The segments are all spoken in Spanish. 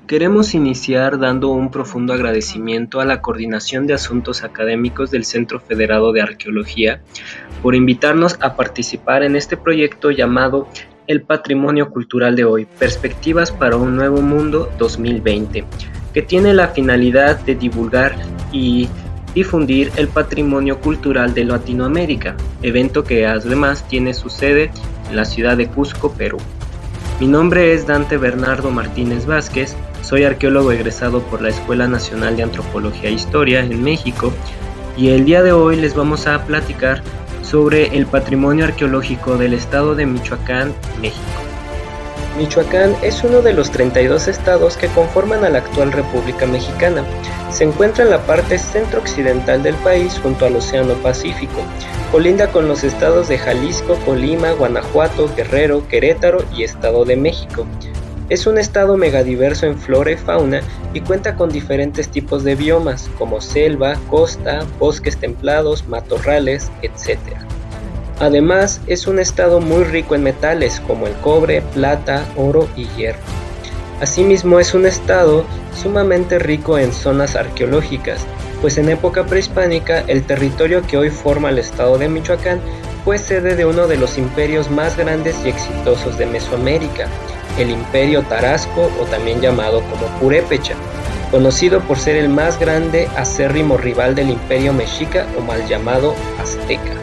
Queremos iniciar dando un profundo agradecimiento a la Coordinación de Asuntos Académicos del Centro Federado de Arqueología por invitarnos a participar en este proyecto llamado El Patrimonio Cultural de Hoy, Perspectivas para un Nuevo Mundo 2020, que tiene la finalidad de divulgar y difundir el patrimonio cultural de Latinoamérica, evento que además tiene su sede en la ciudad de Cusco, Perú. Mi nombre es Dante Bernardo Martínez Vázquez, soy arqueólogo egresado por la Escuela Nacional de Antropología e Historia en México y el día de hoy les vamos a platicar sobre el patrimonio arqueológico del estado de Michoacán, México. Michoacán es uno de los 32 estados que conforman a la actual República Mexicana. Se encuentra en la parte centro-occidental del país junto al Océano Pacífico. Colinda con los estados de Jalisco, Colima, Guanajuato, Guerrero, Querétaro y Estado de México. Es un estado megadiverso en flora y fauna y cuenta con diferentes tipos de biomas como selva, costa, bosques templados, matorrales, etc. Además, es un estado muy rico en metales como el cobre, plata, oro y hierro. Asimismo, es un estado sumamente rico en zonas arqueológicas, pues en época prehispánica el territorio que hoy forma el estado de Michoacán fue sede de uno de los imperios más grandes y exitosos de Mesoamérica, el Imperio Tarasco o también llamado como Purépecha, conocido por ser el más grande acérrimo rival del Imperio Mexica o mal llamado Azteca.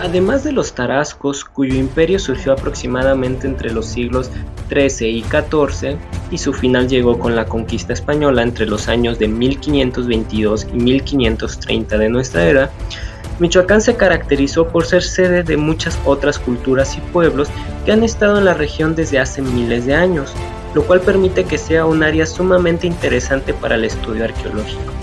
Además de los tarascos, cuyo imperio surgió aproximadamente entre los siglos XIII y XIV y su final llegó con la conquista española entre los años de 1522 y 1530 de nuestra era, Michoacán se caracterizó por ser sede de muchas otras culturas y pueblos que han estado en la región desde hace miles de años, lo cual permite que sea un área sumamente interesante para el estudio arqueológico,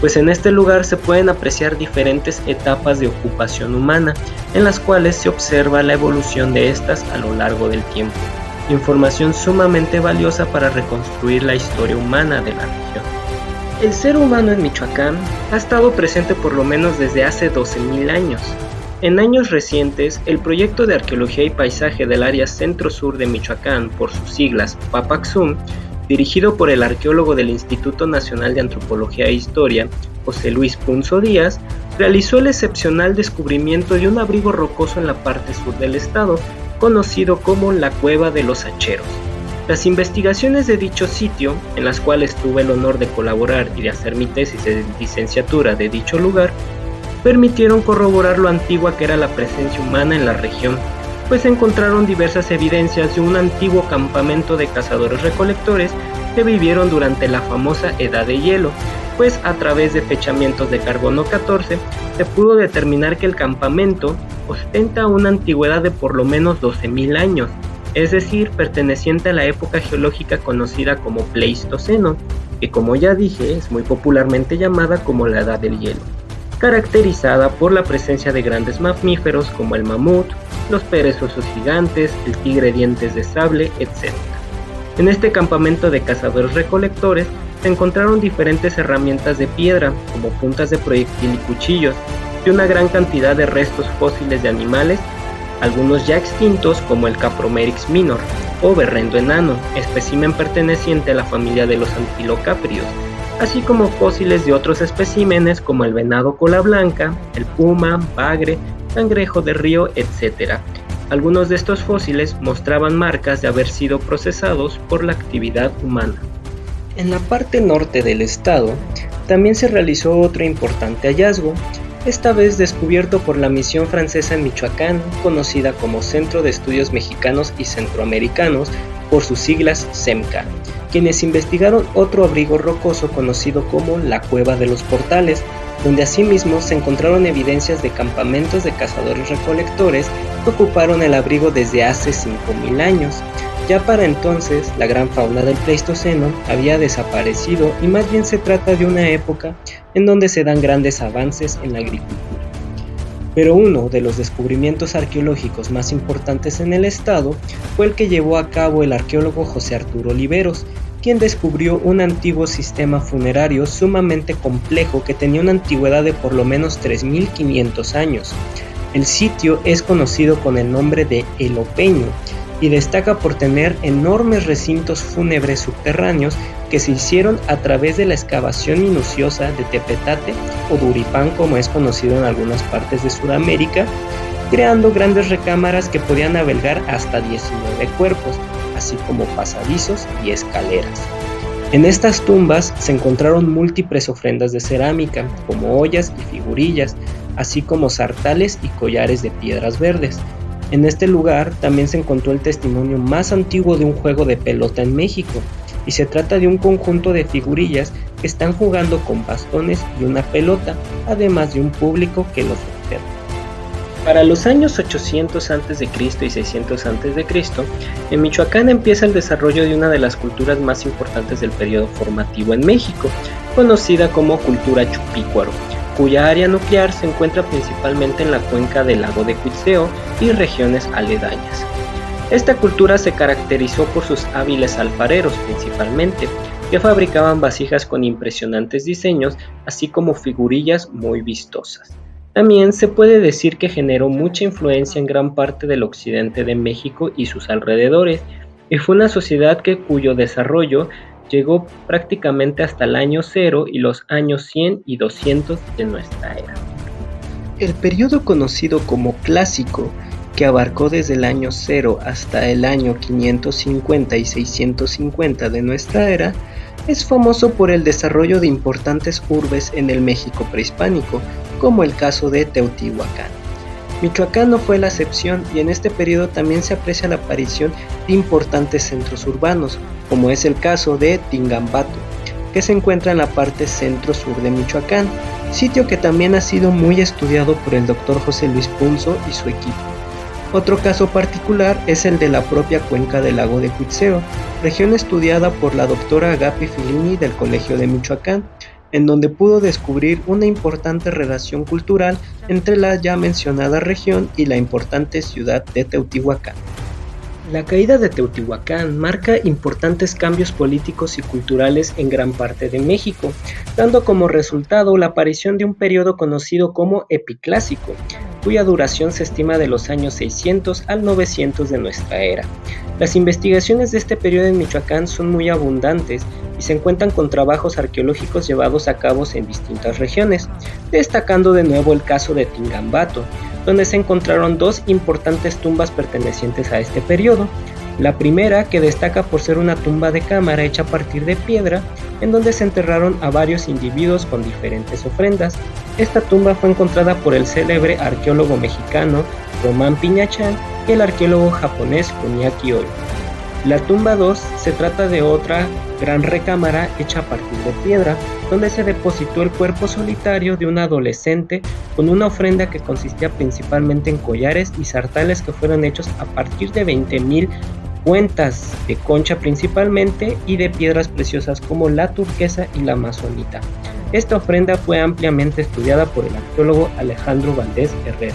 pues en este lugar se pueden apreciar diferentes etapas de ocupación humana, en las cuales se observa la evolución de estas a lo largo del tiempo, información sumamente valiosa para reconstruir la historia humana de la región. El ser humano en Michoacán ha estado presente por lo menos desde hace 12.000 años. En años recientes, el proyecto de arqueología y paisaje del área centro-sur de Michoacán, por sus siglas PAPACSUM, dirigido por el arqueólogo del Instituto Nacional de Antropología e Historia, José Luis Punzo Díaz, realizó el excepcional descubrimiento de un abrigo rocoso en la parte sur del estado, conocido como la Cueva de los Hacheros. Las investigaciones de dicho sitio, en las cuales tuve el honor de colaborar y de hacer mi tesis de licenciatura de dicho lugar, permitieron corroborar lo antigua que era la presencia humana en la región, pues encontraron diversas evidencias de un antiguo campamento de cazadores-recolectores que vivieron durante la famosa Edad de Hielo, pues a través de fechamientos de carbono 14 se pudo determinar que el campamento ostenta una antigüedad de por lo menos 12.000 años, es decir, perteneciente a la época geológica conocida como Pleistoceno, que como ya dije es muy popularmente llamada como la Edad del Hielo, caracterizada por la presencia de grandes mamíferos como el mamut, los perezosos gigantes, el tigre dientes de sable, etc. En este campamento de cazadores-recolectores se encontraron diferentes herramientas de piedra, como puntas de proyectil y cuchillos, y una gran cantidad de restos fósiles de animales, algunos ya extintos como el Capromerix minor o berrendo enano, espécimen perteneciente a la familia de los antilocápridos, así como fósiles de otros especímenes como el venado cola blanca, el puma, bagre, cangrejo de río, etc. Algunos de estos fósiles mostraban marcas de haber sido procesados por la actividad humana. En la parte norte del estado también se realizó otro importante hallazgo, esta vez descubierto por la misión francesa en Michoacán, conocida como Centro de Estudios Mexicanos y Centroamericanos, por sus siglas CEMCA, quienes investigaron otro abrigo rocoso conocido como la Cueva de los Portales, donde asimismo se encontraron evidencias de campamentos de cazadores-recolectores que ocuparon el abrigo desde hace 5.000 años. Ya para entonces, la gran fauna del Pleistoceno había desaparecido y más bien se trata de una época en donde se dan grandes avances en la agricultura. Pero uno de los descubrimientos arqueológicos más importantes en el estado fue el que llevó a cabo el arqueólogo José Arturo Oliveros, quien descubrió un antiguo sistema funerario sumamente complejo que tenía una antigüedad de por lo menos 3.500 años. El sitio es conocido con el nombre de El Opeño y destaca por tener enormes recintos fúnebres subterráneos que se hicieron a través de la excavación minuciosa de Tepetate o Duripán, como es conocido en algunas partes de Sudamérica, creando grandes recámaras que podían albergar hasta 19 cuerpos, así como pasadizos y escaleras. En estas tumbas se encontraron múltiples ofrendas de cerámica, como ollas y figurillas, así como sartales y collares de piedras verdes. En este lugar también se encontró el testimonio más antiguo de un juego de pelota en México, y se trata de un conjunto de figurillas que están jugando con bastones y una pelota, además de un público que los observa. Para los años 800 a.C. y 600 a.C., en Michoacán empieza el desarrollo de una de las culturas más importantes del periodo formativo en México, conocida como cultura chupícuaro, cuya área nuclear se encuentra principalmente en la cuenca del lago de Cuitzeo y regiones aledañas. Esta cultura se caracterizó por sus hábiles alfareros principalmente, que fabricaban vasijas con impresionantes diseños, así como figurillas muy vistosas. También se puede decir que generó mucha influencia en gran parte del occidente de México y sus alrededores, y fue una sociedad cuyo desarrollo llegó prácticamente hasta el año 0 y los años 100 y 200 de nuestra era. El periodo conocido como clásico, que abarcó desde el año 0 hasta el año 550 y 650 de nuestra era, es famoso por el desarrollo de importantes urbes en el México prehispánico, como el caso de Teotihuacán. Michoacán no fue la excepción, y en este periodo también se aprecia la aparición de importantes centros urbanos, como es el caso de Tingambato, que se encuentra en la parte centro-sur de Michoacán, sitio que también ha sido muy estudiado por el Dr. José Luis Punzo y su equipo. Otro caso particular es el de la propia cuenca del lago de Cuitzeo, región estudiada por la doctora Agapi Filini del Colegio de Michoacán, en donde pudo descubrir una importante relación cultural entre la ya mencionada región y la importante ciudad de Teotihuacán. La caída de Teotihuacán marca importantes cambios políticos y culturales en gran parte de México, dando como resultado la aparición de un periodo conocido como Epiclásico, cuya duración se estima de los años 600 al 900 de nuestra era. Las investigaciones de este periodo en Michoacán son muy abundantes y se encuentran con trabajos arqueológicos llevados a cabo en distintas regiones, destacando de nuevo el caso de Tingambato, donde se encontraron dos importantes tumbas pertenecientes a este periodo. La primera, que destaca por ser una tumba de cámara hecha a partir de piedra, en donde se enterraron a varios individuos con diferentes ofrendas. Esta tumba fue encontrada por el célebre arqueólogo mexicano Román Piñachán y el arqueólogo japonés Kuniaki Oi. La tumba 2 se trata de otra gran recámara hecha a partir de piedra, donde se depositó el cuerpo solitario de un adolescente con una ofrenda que consistía principalmente en collares y sartales que fueron hechos a partir de 20,000 cuentas de concha principalmente y de piedras preciosas como la turquesa y la amazonita. Esta ofrenda fue ampliamente estudiada por el arqueólogo Alejandro Valdés Herrera.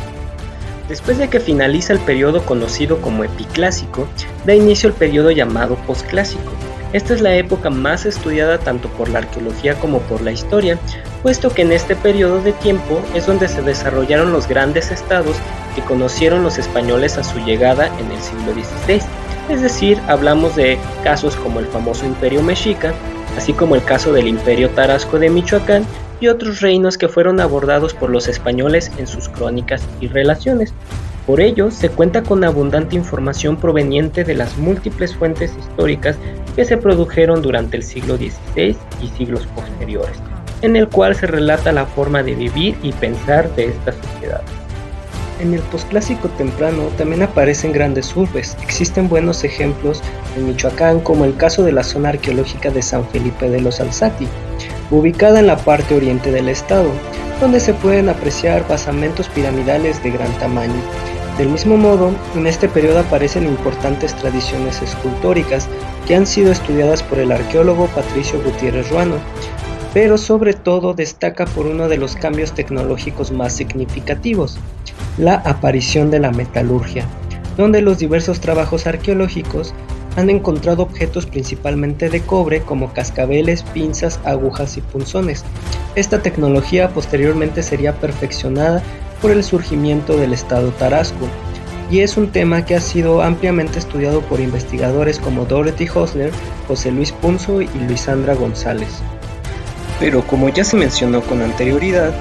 Después de que finaliza el periodo conocido como Epiclásico, da inicio el periodo llamado Posclásico. Esta es la época más estudiada tanto por la arqueología como por la historia, puesto que en este periodo de tiempo es donde se desarrollaron los grandes estados que conocieron los españoles a su llegada en el siglo XVI. Es decir, hablamos de casos como el famoso Imperio Mexica, así como el caso del Imperio Tarasco de Michoacán y otros reinos que fueron abordados por los españoles en sus crónicas y relaciones. Por ello, se cuenta con abundante información proveniente de las múltiples fuentes históricas que se produjeron durante el siglo XVI y siglos posteriores, en el cual se relata la forma de vivir y pensar de estas sociedades. En el posclásico temprano también aparecen grandes urbes. Existen buenos ejemplos en Michoacán, como el caso de la zona arqueológica de San Felipe de los Alzati, ubicada en la parte oriente del estado, donde se pueden apreciar basamentos piramidales de gran tamaño. Del mismo modo, en este periodo aparecen importantes tradiciones escultóricas que han sido estudiadas por el arqueólogo Patricio Gutiérrez Ruano, pero sobre todo destaca por uno de los cambios tecnológicos más significativos, la aparición de la metalurgia, donde los diversos trabajos arqueológicos han encontrado objetos principalmente de cobre como cascabeles, pinzas, agujas y punzones. Esta tecnología posteriormente sería perfeccionada por el surgimiento del estado Tarasco, y es un tema que ha sido ampliamente estudiado por investigadores como Dorothy Hosler, José Luis Punzo y Luisandra González. Pero como ya se mencionó con anterioridad,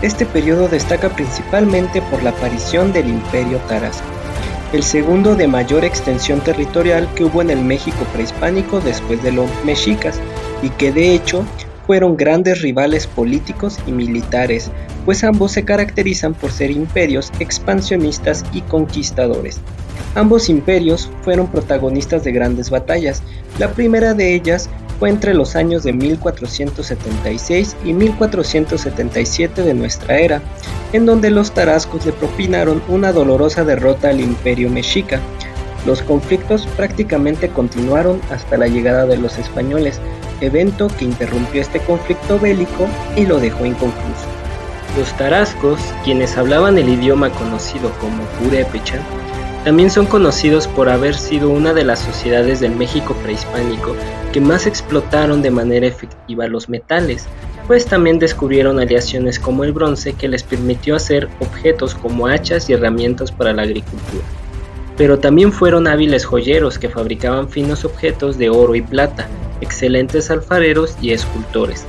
este periodo destaca principalmente por la aparición del Imperio Tarasco, el segundo de mayor extensión territorial que hubo en el México prehispánico después de los mexicas, y que de hecho fueron grandes rivales políticos y militares, pues ambos se caracterizan por ser imperios expansionistas y conquistadores. Ambos imperios fueron protagonistas de grandes batallas. La primera de ellas fue entre los años de 1476 y 1477 de nuestra era, en donde los tarascos le propinaron una dolorosa derrota al imperio mexica. Los conflictos prácticamente continuaron hasta la llegada de los españoles, evento que interrumpió este conflicto bélico y lo dejó inconcluso. Los tarascos, quienes hablaban el idioma conocido como purépecha, también son conocidos por haber sido una de las sociedades del México prehispánico que más explotaron de manera efectiva los metales, pues también descubrieron aleaciones como el bronce que les permitió hacer objetos como hachas y herramientas para la agricultura. Pero también fueron hábiles joyeros que fabricaban finos objetos de oro y plata, excelentes alfareros y escultores.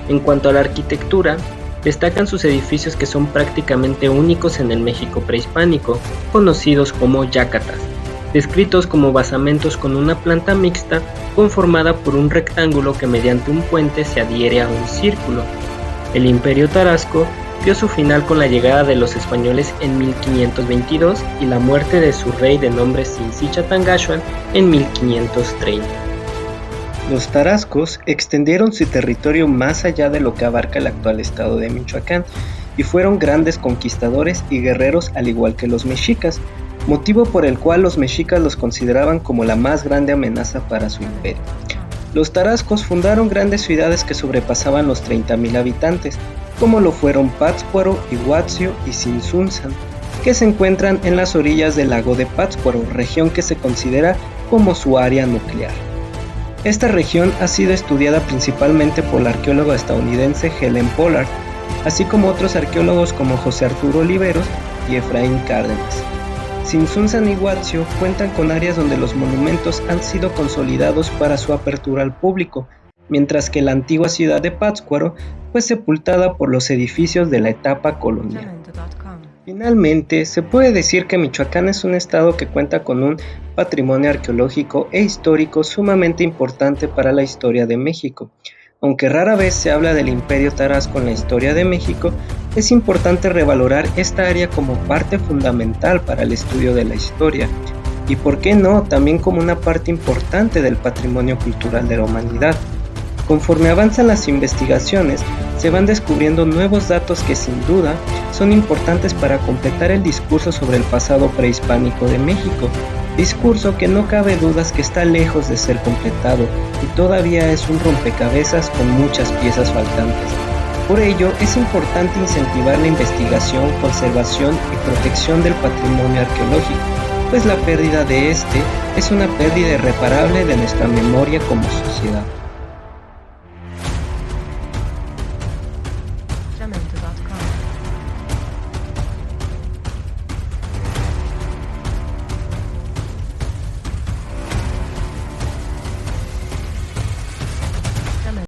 En cuanto a la arquitectura, destacan sus edificios que son prácticamente únicos en el México prehispánico, conocidos como yacatas, descritos como basamentos con una planta mixta conformada por un rectángulo que mediante un puente se adhiere a un círculo. El Imperio Tarasco vio su final con la llegada de los españoles en 1522 y la muerte de su rey de nombre Tzintziltangachua en 1530. Los tarascos extendieron su territorio más allá de lo que abarca el actual estado de Michoacán y fueron grandes conquistadores y guerreros al igual que los mexicas, motivo por el cual los mexicas los consideraban como la más grande amenaza para su imperio. Los tarascos fundaron grandes ciudades que sobrepasaban los 30,000 habitantes, como lo fueron Pátzcuaro, Iguazio y Tzintzuntzan, que se encuentran en las orillas del lago de Pátzcuaro, región que se considera como su área nuclear. Esta región ha sido estudiada principalmente por la arqueóloga estadounidense Helen Pollard, así como otros arqueólogos como José Arturo Oliveros y Efraín Cárdenas. Tzintzuntzan y Iguazio cuentan con áreas donde los monumentos han sido consolidados para su apertura al público, mientras que la antigua ciudad de Pátzcuaro fue sepultada por los edificios de la etapa colonial. Finalmente, se puede decir que Michoacán es un estado que cuenta con un patrimonio arqueológico e histórico sumamente importante para la historia de México. Aunque rara vez se habla del Imperio Tarasco en la historia de México, es importante revalorar esta área como parte fundamental para el estudio de la historia, y por qué no, también como una parte importante del patrimonio cultural de la humanidad. Conforme avanzan las investigaciones, se van descubriendo nuevos datos que sin duda son importantes para completar el discurso sobre el pasado prehispánico de México, discurso que no cabe dudas que está lejos de ser completado y todavía es un rompecabezas con muchas piezas faltantes. Por ello, es importante incentivar la investigación, conservación y protección del patrimonio arqueológico, pues la pérdida de este es una pérdida irreparable de nuestra memoria como sociedad.